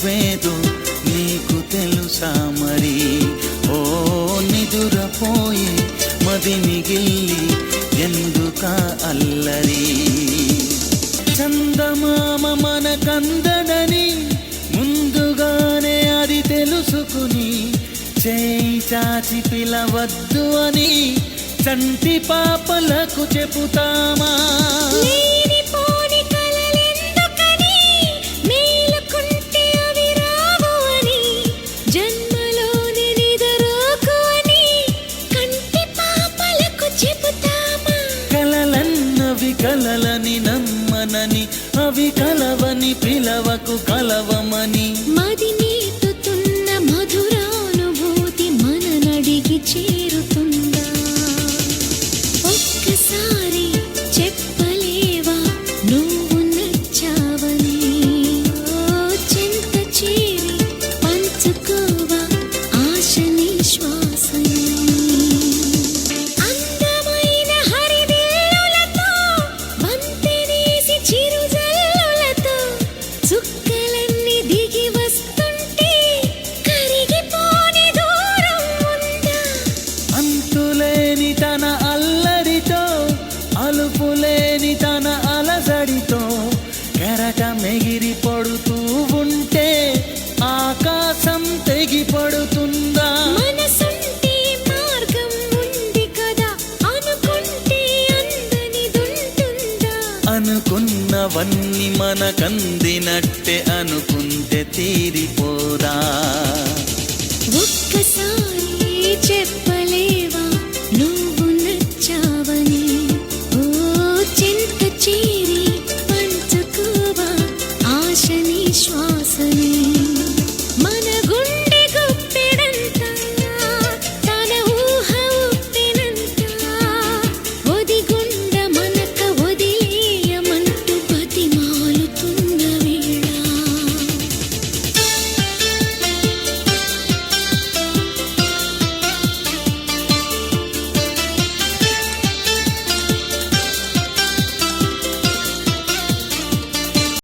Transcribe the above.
నువ్వేదో నీకు తెలుసా మరి? ఓ నిదురపోయే మది మిగిల్లి ఎందుకా అల్లరి? చందమామ మనకందడని ముందుగానే అది తెలుసుకుని చేయి చాచి పిలవద్దు అని చంటి పాపలకు చెబుతామా? కలలన్నవి కలలని నమ్మనని, అవి కలవని పిలవకు కలవమని. మది నీతుతున్న మధురానుభూతి మననడిగి చేరుతుందా? ఒక్కసారి చెప్పలేవా నువ్వు నచ్చావని? చెంత చేరి పంచుకోవా ఆశ నీ శ్వాసని? అందమైన హరివిల్లులతో వంతెనేసి చిరుజల్లులతో చుక్కలన్నీ దిగి వస్తుంటే కరిగిపోని దూరం ఉందా? అంతులేని తన అల్లరితో, అలుపులేని తన అలజడితో కెరటం ఎగిరి పడుతూ ఉంటే ఆకాశం తెగి పడుతుందా? మనసుంటే మార్గం ఉంది కదా, అనుకుంటే అందనిదుంటుందా? అనుకున్నవన్నీ మనకందినట్టే అనుకుంటే తీరిపోదా? ఒక్కసారి చెప్పలేవా నువ్వు నచ్చావని? చెంత చేరి పంచుకోవా ఆశ నీ శ్వాసని?